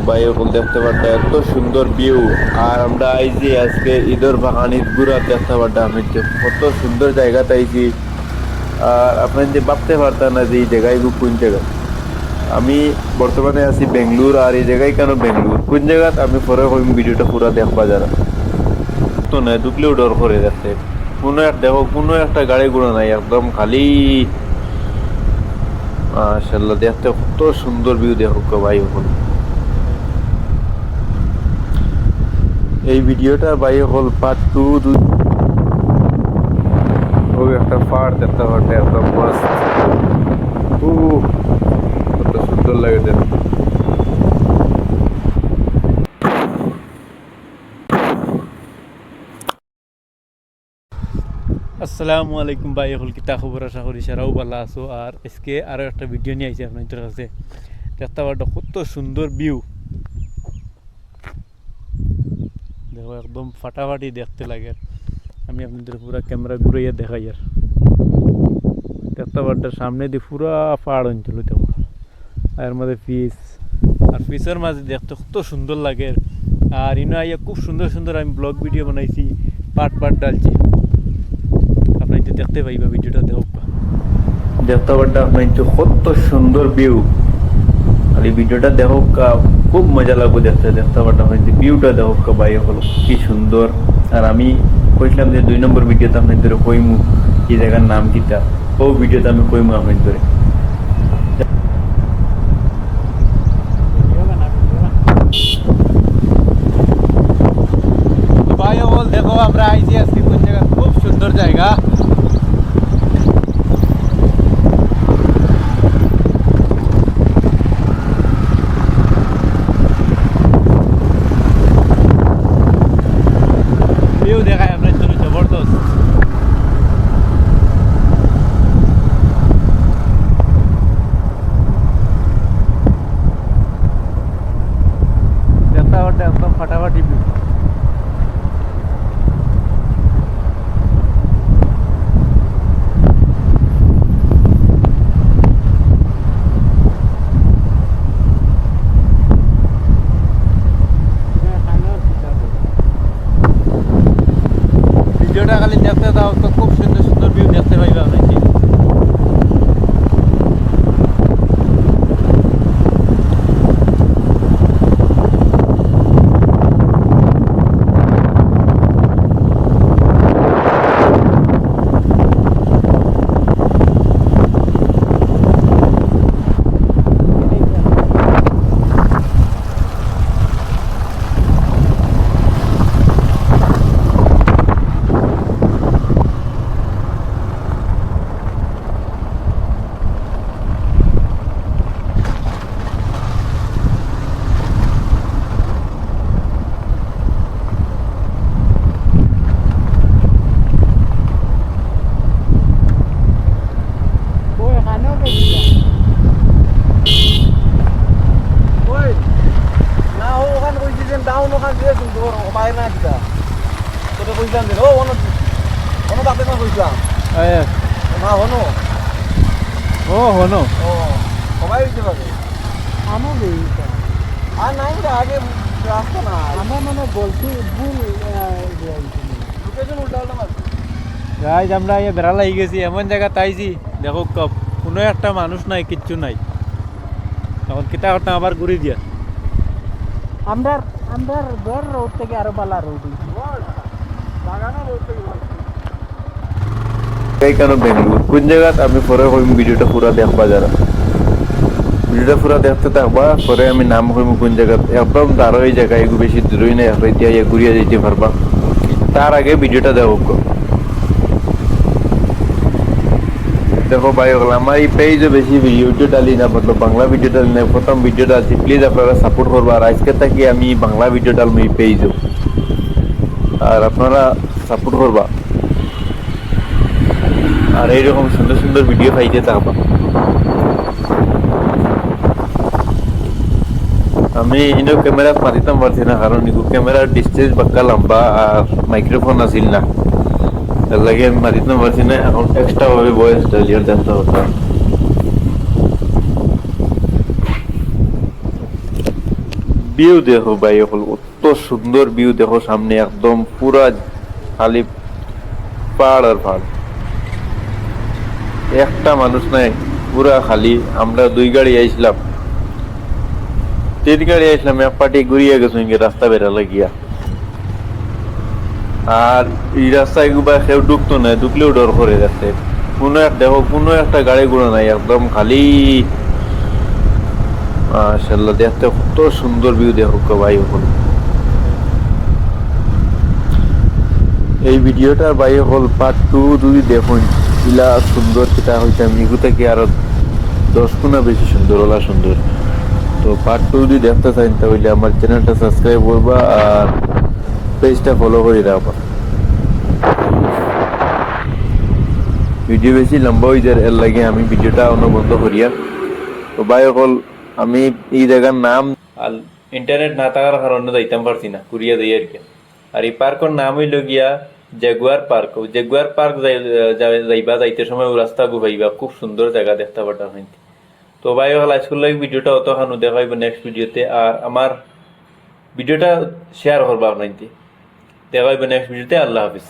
বাইরে দেখতে পারতাম এত সুন্দর ভিউ। আর আমরা আইছি আজকে ঈদের বাগানির ঘুরা দেখতে পারতাম আমি কত সুন্দর জায়গা তাইছি। আর আপনার যে ভাবতে পারতাম না যে এই জায়গায় কোন জায়গায়। আমি বর্তমানে আছি বেঙ্গলোর। আর এই জায়গায় কেন বেঙ্গলোর কোন জায়গাত আমি পরে হইম ভিডিওটা পুরো দেখবা যারা তো না ঢুকলেও ডর করে দেখতে। দেখো কোনো একটা গাড়ি ঘোড়া নাই, একদম খালি। মাশাআল্লাহ দেখতে কত সুন্দর ভিউ দেখো ভাই। হল এই ভিডিওটা ভাই হল পার্ট 2। ওই একটা পাহাড় দেখতে পারতে একদম মস্ত। কত সুন্দর লাগে দেখতে। আসসালামু আলাইকুম ভাই, হল কিতা খবর? আশা করি সারাও ভালো আছো। আর আজকে আরও একটা ভিডিও নিয়ে আইছি আপনাদের কাছে। দেখতে পারতো কত সুন্দর ভিউ, দেখো একদম ফাটাফাটি দেখতে লাগে। আমি আপনাদের পুরো ক্যামেরা ঘুরাইয়া দেখাই। আর দেখতে পারতো সামনে দিয়ে পুরা পাহাড় অঞ্চল দেখো, এর মধ্যে পিস। আর পিসের মাঝে দেখতে কত সুন্দর লাগে। আর ইনো আইয়া খুব সুন্দর সুন্দর আমি ব্লগ ভিডিও বানাইছি, পার্ট পার্ট ডালছি। আপনি দেখতে পাইবা ভিডিওটা দেখো। দেখতে পারটা আপনার কত সুন্দর ভিউ। আর এই ভিডিওটা দেখো খুব মজা লাগবে দেখতে। দেখতে পারটা আপনার ভিউটা দেখো ভাই হলো কি সুন্দর। আর আমি কইছিলাম যে 2 নম্বর ভিডিওতে আপনাদের কইমু এই জায়গার নাম কিটা, ও ভিডিওতে আমি কইমু আপনাদের। ভাই বল দেখো আমরা আইছি আজকে কোন জায়গা, খুব সুন্দর জায়গা। ভিউ দেখায় আপনার জন্য জবরদস্ত। দেখতে পারতে একদম ফাটাফাটি ভিউ। ভিডিওটা খালি দেখতে দাও তো খুব সুন্দর সুন্দর ভিউ দেখতে পাইবে আপনাকে। ও হনো গাইজ আমরা বেড়া লাগি গেছি এমন জায়গা তাইছি দেখো কোনো একটা মানুষ নাই, কিচ্ছু নাই। তখন কিতা করতাম আবার ঘুরে দিয়া আমরা রোড থেকে আরো বালা রোড কেন বেঙ্গলোর কোন জায়গাত আমি পরে হইম ভিডিওটা পুরো দেখবা যারা। ভিডিওটা পুরো দেখতে থাকবা, পরে আমি নাম হইম কোন জায়গাত। একদম তার ওই জায়গায় এগুলো বেশি দূরই নেই, এতিয়া ঘুরিয়ে দিতে পারবা। তার আগে ভিডিওটা দেখো। দেখো ভাই আমার এই পেজে বেশি ভিডিও ডালি না, মতলব বাংলা ভিডিও ডালি না। প্রথম ভিডিও ডালছি, প্লিজ আপনারা সাপোর্ট করবা। আর আজকে থাকি আমি বাংলা ভিডিও ডালবো এই পেজও, আর আপনারা সাপোর্ট করবা। আর এইরকম সুন্দর সুন্দর ভিডিও পাইতে থাকবা। আমি ইনো ক্যামেরা মাতিতাম পারছি না, কারণ ক্যামেরার ডিস্টেন্স বাক্কা লম্বা আর মাইক্রোফোন আসিল না, তার লাগে আমি মাতিতাম পারছি না। এখন এক্সট্রা ভাবে ভয়েস ডালিয়ার দেখতে হতাম। ভিউ দেখো ভাই হল কত সুন্দর ভিউ দেখো সামনে একদম পুরা খালি পাহাড় আর পাহাড় একটা মানুষ নাই পুরা খালি আমরা 2 গাড়ি আইছিলাম 3 গাড়ি আইছিলাম এক পার্টি ঘুরিয়ে গেছো ইঙ্গে রাস্তা বেরা লাগিয়া আর এই রাস্তায় গুবা কেউ ঢুকতো না ঢুকলেও ডর করে যাচ্ছে কোনো একটা গাড়ি ঘোড়া নাই একদম খালি মাশাআল্লাহ দেখতে কত সুন্দর ভিউ দেখো ভাই হল এই ভিডিওটার ভাই হল পার্ট 2 যদি দেখুন ইলা সুন্দর সেটা হইতাম নিগু থেকে আরো 10 গুণা বেশি সুন্দর ওলা সুন্দর তো পার্ট 2 যদি দেখতে চান তাহলে আমার চ্যানেলটা সাবস্ক্রাইব করবা আর পেজটা ফলো করে রাখবা ভিডিও বেশি লম্বা হয়ে যায় এর লাগে আমি ভিডিওটা অন্য বন্ধ করিয়া তো ভাই হল আমি এই জায়গার নাম আর ইন্টারনেট না থাকার কারণে যাইতাম পারছি না কুরিয়া যাই আর কি আর এই পার্কের নাম হইল গিয়া জেগুয়ার পার্ক জেগুয়ার পার্ক যাইবা যাইতে সময় রাস্তা গুবাইবা খুব সুন্দর জায়গা দেখতে পারতাম তো ভাই হল আজকের লাগে ভিডিওটা অত খানু দেখাইব নেক্সট ভিডিওতে আর আমার ভিডিওটা শেয়ার করবা আপনাইতে দেখাইব নেক্সট ভিডিওতে আল্লাহ হাফিজ